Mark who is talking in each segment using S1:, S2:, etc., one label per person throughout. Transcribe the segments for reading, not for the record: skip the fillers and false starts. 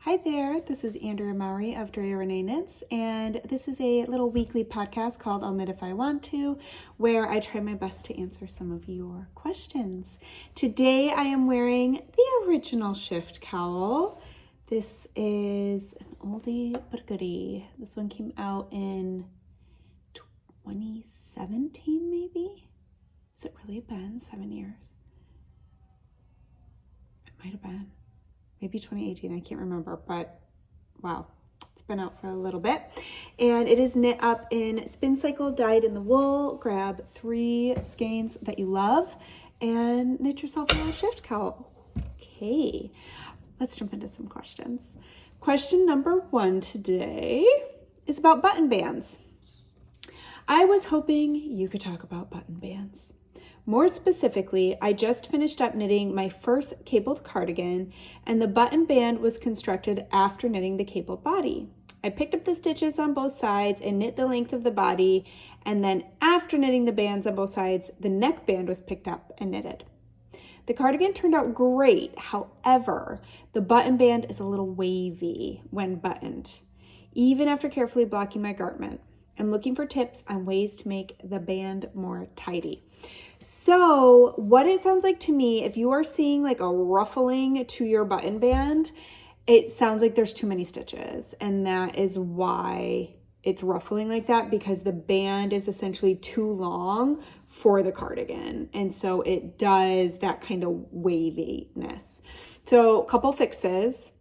S1: Hi there, this is Andrea Maury of Drea Renee Knits, and this is a little weekly podcast called I'll Knit If I Want To, where I try my best to answer some of your questions. Today I am wearing the original shift cowl. This is an oldie but goodie. This one came out in 2017 maybe? Has it really been 7 years? It might have been. Maybe 2018, I can't remember, but wow, it's been out for a little bit. And it is knit up in spin cycle, dyed in the wool. Grab 3 skeins that you love and knit yourself a little shift cowl. Okay, let's jump into some questions. Question number 1 today is about button bands. I was hoping you could talk about button bands. More specifically, I just finished up knitting my first cabled cardigan, and the button band was constructed after knitting the cabled body. I picked up the stitches on both sides and knit the length of the body, and then after knitting the bands on both sides, the neckband was picked up and knitted. The cardigan turned out great. However, the button band is a little wavy when buttoned, even after carefully blocking my garment. I'm looking for tips on ways to make the band more tidy. So what it sounds like to me, if you are seeing like a ruffling to your button band, it sounds like there's too many stitches, and that is why it's ruffling like that, because the band is essentially too long for the cardigan, and so it does that kind of waviness. So a couple fixes.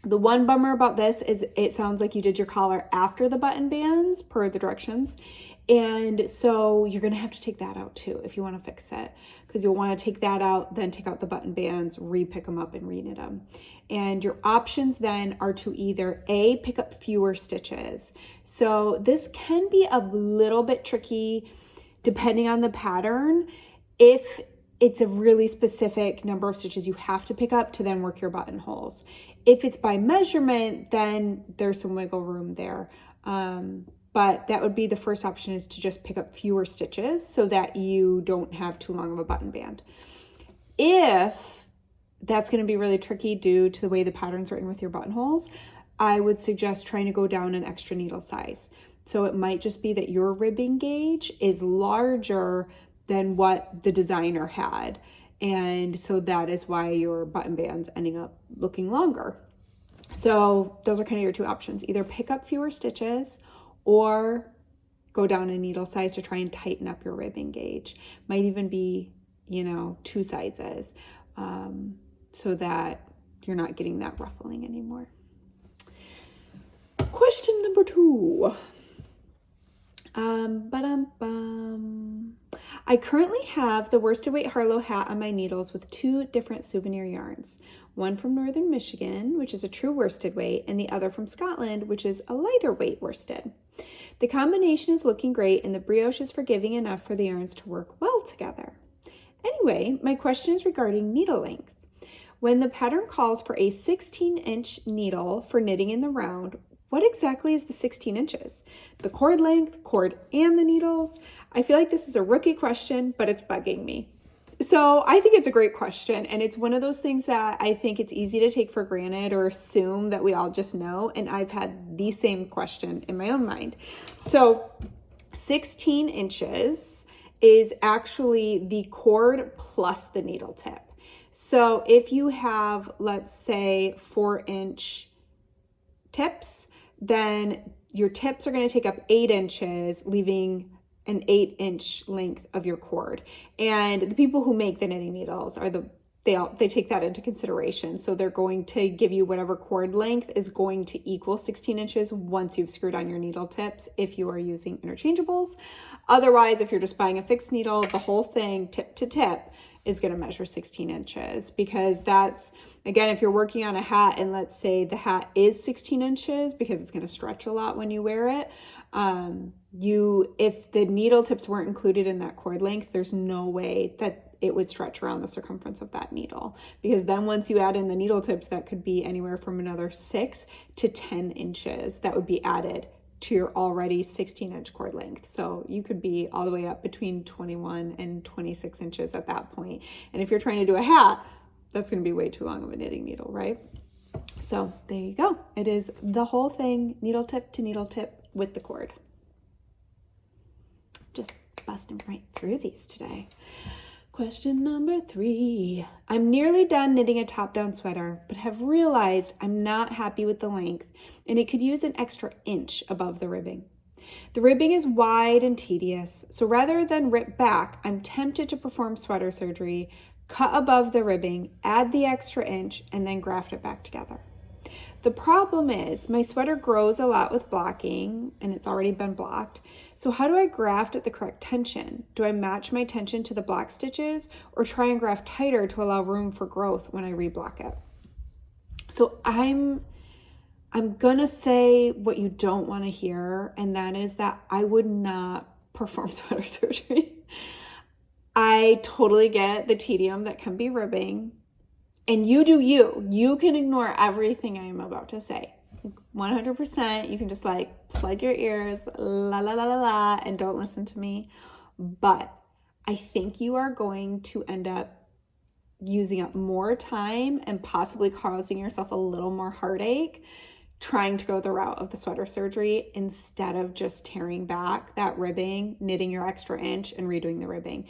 S1: The one bummer about this is it sounds like you did your collar after the button bands per the directions. And so you're going to have to take that out too if you want to fix it, because you'll want to take that out, then take out the button bands, re-pick them up and re-knit them. And your options then are to either A, pick up fewer stitches. So this can be a little bit tricky depending on the pattern. If it's a really specific number of stitches you have to pick up to then work your buttonholes. If it's by measurement, then there's some wiggle room there. But that would be the first option, is to just pick up fewer stitches so that you don't have too long of a button band. If that's going to be really tricky due to the way the pattern's written with your buttonholes, I would suggest trying to go down an extra needle size. So it might just be that your ribbing gauge is larger than what the designer had. And so that is why your button band's ending up looking longer. So those are kind of your 2 options. Either pick up fewer stitches or go down a needle size to try and tighten up your ribbing gauge. Might even be, 2 sizes, so that you're not getting that ruffling anymore. Question number 2. I currently have the worsted weight Harlow hat on my needles with 2 different souvenir yarns. One from Northern Michigan, which is a true worsted weight, and the other from Scotland, which is a lighter weight worsted. The combination is looking great, and the brioche is forgiving enough for the yarns to work well together. Anyway, my question is regarding needle length. When the pattern calls for a 16-inch needle for knitting in the round, what exactly is the 16 inches? The cord length, cord, and the needles? I feel like this is a rookie question, but it's bugging me. So I think it's a great question, and it's one of those things that I think it's easy to take for granted or assume that we all just know, and I've had the same question in my own mind. So 16 inches is actually the cord plus the needle tip. So if you have, let's say, 4-inch tips, then your tips are going to take up 8 inches, leaving an 8-inch length of your cord. And the people who make the knitting needles are they take that into consideration. So they're going to give you whatever cord length is going to equal 16 inches once you've screwed on your needle tips if you are using interchangeables. Otherwise, if you're just buying a fixed needle, the whole thing tip to tip is going to measure 16 inches, because that's, again, if you're working on a hat and let's say the hat is 16 inches because it's going to stretch a lot when you wear it, if the needle tips weren't included in that cord length, there's no way that it would stretch around the circumference of that needle, because then once you add in the needle tips, that could be anywhere from another 6 to 10 inches that would be added to your already 16-inch cord length. So you could be all the way up between 21 and 26 inches at that point. And if you're trying to do a hat, that's going to be way too long of a knitting needle, right? So there you go. It is the whole thing, needle tip to needle tip with the cord. Just busting right through these today. Question number 3. I'm nearly done knitting a top-down sweater, but have realized I'm not happy with the length and it could use an extra inch above the ribbing. The ribbing is wide and tedious, so rather than rip back, I'm tempted to perform sweater surgery, cut above the ribbing, add the extra inch, and then graft it back together. The problem is my sweater grows a lot with blocking and it's already been blocked. So how do I graft at the correct tension? Do I match my tension to the block stitches or try and graft tighter to allow room for growth when I reblock it? So I'm gonna say what you don't want to hear, and that is that I would not perform sweater surgery. I totally get the tedium that can be ribbing. And you do you. You can ignore everything I am about to say. 100%. You can just like plug your ears, la la la la la, and don't listen to me. But I think you are going to end up using up more time and possibly causing yourself a little more heartache trying to go the route of the sweater surgery instead of just tearing back that ribbing, knitting your extra inch, and redoing the ribbing.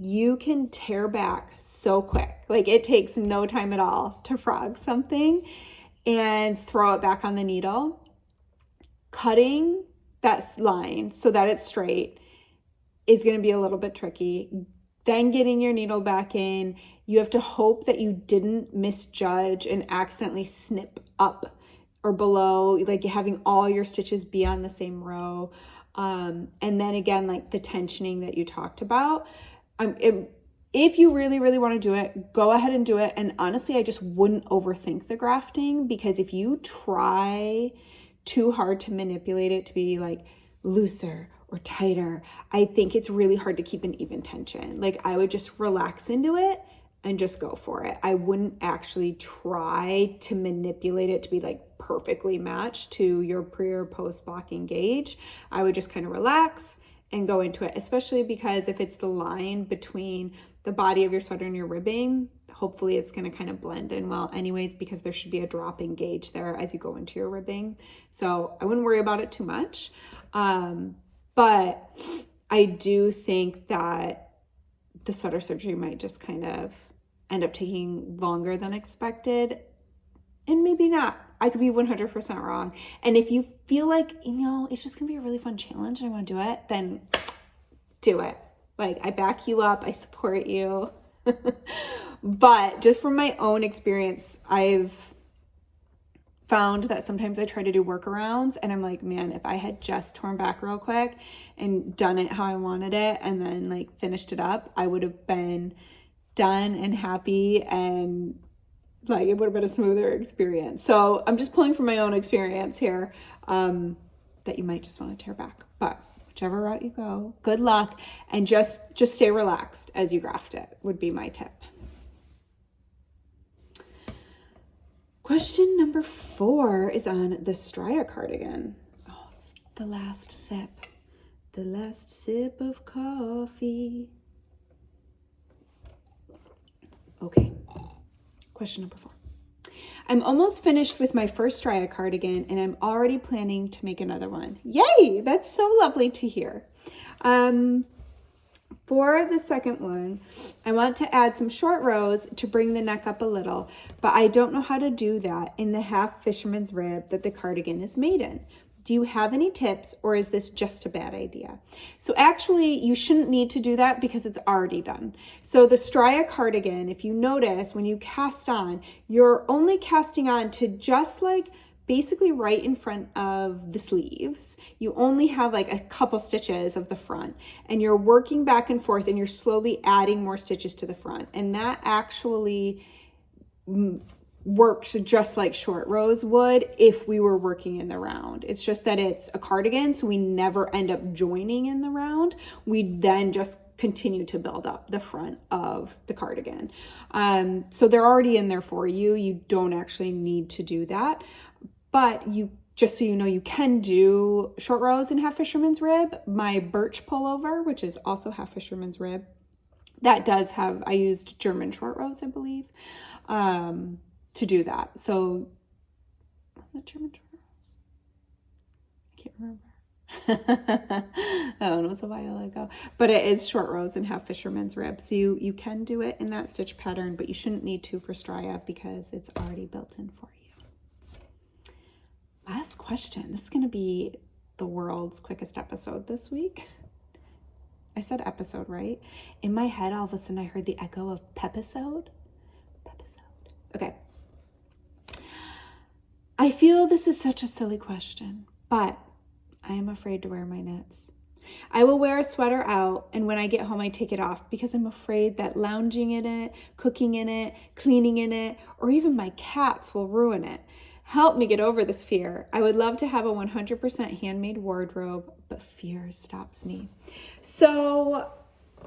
S1: You can tear back so quick. Like it takes no time at all to frog something and throw it back on the needle. Cutting that line so that it's straight is going to be a little bit tricky. Then getting your needle back in, you have to hope that you didn't misjudge and accidentally snip up or below, like having all your stitches be on the same row. And then again, like the tensioning that you talked about. If you really, really want to do it, go ahead and do it. And honestly, I just wouldn't overthink the grafting, because if you try too hard to manipulate it to be like looser or tighter, I think it's really hard to keep an even tension. Like I would just relax into it and just go for it. I wouldn't actually try to manipulate it to be like perfectly matched to your pre or post blocking gauge. I would just kind of relax and go into it, especially because if it's the line between the body of your sweater and your ribbing, hopefully it's going to kind of blend in well anyways, because there should be a dropping gauge there as you go into your ribbing. So I wouldn't worry about it too much. But I do think that the sweater surgery might just kind of end up taking longer than expected, and maybe not. I could be 100% wrong. And if you feel like, it's just gonna be a really fun challenge and I want to do it, then do it. Like I back you up, I support you. But just from my own experience, I've found that sometimes I try to do workarounds and I'm like, man, if I had just torn back real quick and done it how I wanted it and then like finished it up, I would have been done and happy, and like it would have been a smoother experience. So I'm just pulling from my own experience here, that you might just want to tear back. But whichever route you go, good luck, and just stay relaxed as you graft it would be my tip. Question number 4 is on the Straya cardigan. Oh, it's the last sip. The last sip of coffee. Okay. Question number 4. I'm almost finished with my first Straya cardigan and I'm already planning to make another one. Yay! That's so lovely to hear. For the second one, I want to add some short rows to bring the neck up a little, but I don't know how to do that in the half fisherman's rib that the cardigan is made in. Do you have any tips, or is this just a bad idea? So actually, you shouldn't need to do that because it's already done. So the Straya cardigan, if you notice, when you cast on, you're only casting on to just like basically right in front of the sleeves. You only have like a couple stitches of the front, and you're working back and forth and you're slowly adding more stitches to the front. And that actually works just like short rows would if we were working in the round. It's just that it's a cardigan, so we never end up joining in the round. We then just continue to build up the front of the cardigan. So they're already in there for you. You don't actually need to do that. But you, just so you know, you can do short rows in half fisherman's rib. My birch pullover, which is also half fisherman's rib, that does have, I used German short rows, I believe, to do that. So Was it German short rows? I can't remember. That one was a while ago. But it is short rows and have fisherman's rib. So you can do it in that stitch pattern, but you shouldn't need to for Straya because it's already built in for you. Last question. This is going to be the world's quickest episode this week. I said episode, right? In my head, all of a sudden I heard the echo of pepisode. Okay. I feel this is such a silly question, but I am afraid to wear my knits. I will wear a sweater out, and when I get home, I take it off because I'm afraid that lounging in it, cooking in it, cleaning in it, or even my cats will ruin it. Help me get over this fear. I would love to have a 100% handmade wardrobe, but fear stops me. So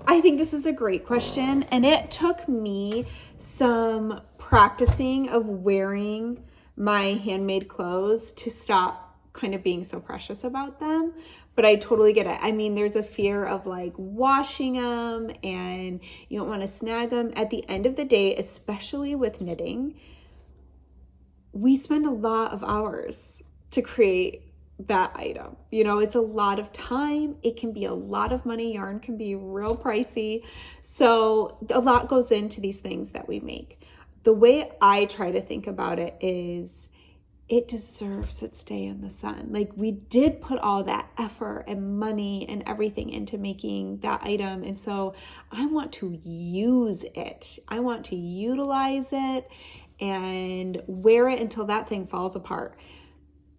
S1: I think this is a great question, and it took me some practicing of wearing my handmade clothes to stop kind of being so precious about them. But I totally get it. I mean, there's a fear of like washing them and you don't want to snag them. At the end of the day, especially with knitting, we spend a lot of hours to create that item. You know, it's a lot of time. It can be a lot of money. Yarn can be real pricey. So a lot goes into these things that we make. The way I try to think about it is it deserves its day in the sun. Like, we did put all that effort and money and everything into making that item. And so I want to use it. I want to utilize it and wear it until that thing falls apart.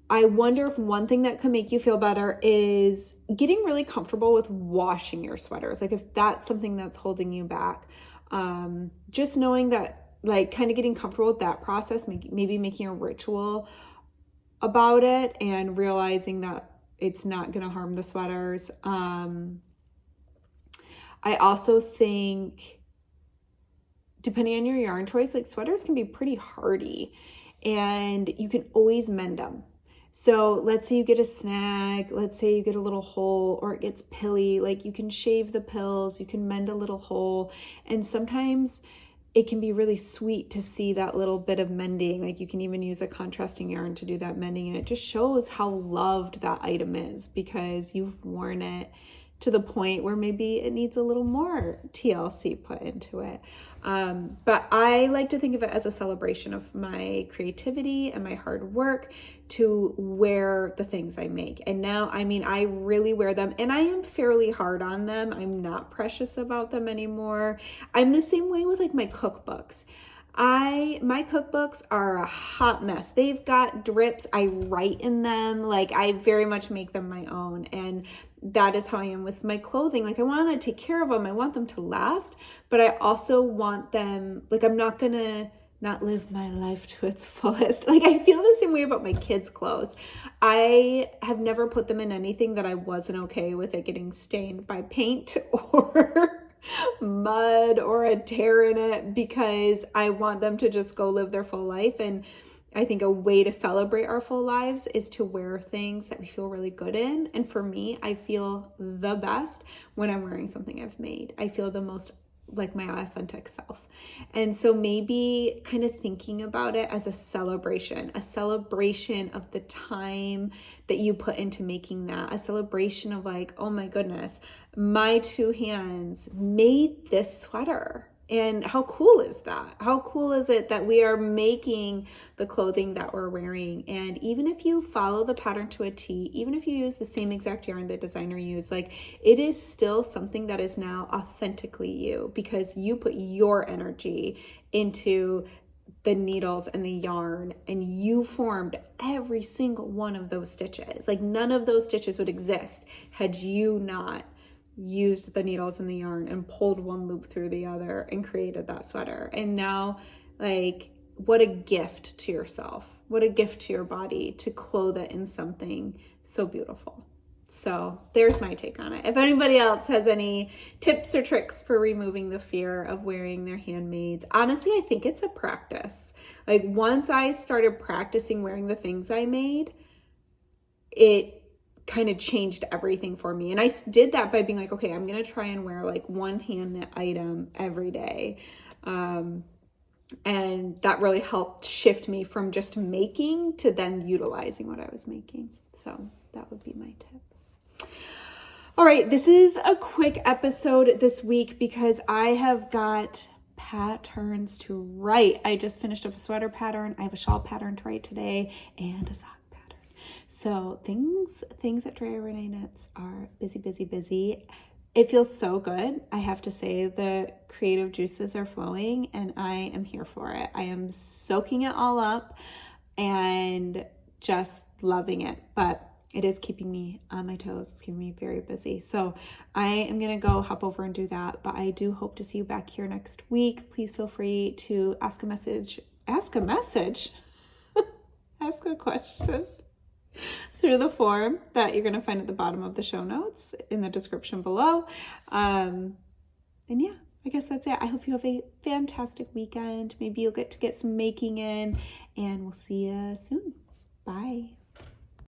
S1: I wonder if one thing that could make you feel better is getting really comfortable with washing your sweaters. Like, if that's something that's holding you back, just knowing that, like, kind of getting comfortable with that process, maybe making a ritual about it and realizing that it's not going to harm the sweaters. I also think, depending on your yarn choice, like, sweaters can be pretty hardy and you can always mend them. So let's say you get a snag, let's say you get a little hole or it gets pilly, like, you can shave the pills, you can mend a little hole. And sometimes it can be really sweet to see that little bit of mending. Like, you can even use a contrasting yarn to do that mending, and it just shows how loved that item is because you've worn it to the point where maybe it needs a little more TLC put into it. But I like to think of it as a celebration of my creativity and my hard work to wear the things I make. And now, I mean, I really wear them and I am fairly hard on them. I'm not precious about them anymore. I'm the same way with like my cookbooks. My cookbooks are a hot mess. They've got drips. I write in them. Like, I very much make them my own. And that is how I am with my clothing. Like, I want to take care of them. I want them to last, but I also want them, like, I'm not going to not live my life to its fullest. Like, I feel the same way about my kids' clothes. I have never put them in anything that I wasn't okay with it getting stained by paint or mud or a tear in it, because I want them to just go live their full life. And I think a way to celebrate our full lives is to wear things that we feel really good in. And for me, I feel the best when I'm wearing something I've made. I feel the most like my authentic self. And so maybe kind of thinking about it as a celebration of the time that you put into making that, a celebration of like, oh my goodness, my two hands made this sweater. And how cool is that? How cool is it that we are making the clothing that we're wearing? And even if you follow the pattern to a T, even if you use the same exact yarn the designer used, like, it is still something that is now authentically you, because you put your energy into the needles and the yarn and you formed every single one of those stitches. Like, none of those stitches would exist had you not used the needles and the yarn and pulled one loop through the other and created that sweater. And now, like, what a gift to yourself, what a gift to your body to clothe it in something so beautiful. So there's my take on it. If anybody else has any tips or tricks for removing the fear of wearing their handmaids, honestly, I think it's a practice. Like, once I started practicing wearing the things I made, it kind of changed everything for me. And I did that by being like, okay, I'm going to try and wear like one hand knit item every day. And that really helped shift me from just making to then utilizing what I was making. So that would be my tip. All right, this is a quick episode this week because I have got patterns to write. I just finished up a sweater pattern. I have a shawl pattern to write today and a sock pattern. So things at Dry Overnight Knits are busy, busy, busy. It feels so good. I have to say the creative juices are flowing and I am here for it. I am soaking it all up and just loving it. But it is keeping me on my toes. It's keeping me very busy. So I am going to go hop over and do that. But I do hope to see you back here next week. Please feel free to ask a question through the form that you're going to find at the bottom of the show notes in the description below. And yeah, I guess that's it. I hope you have a fantastic weekend. Maybe you'll get some making in, and we'll see you soon. Bye.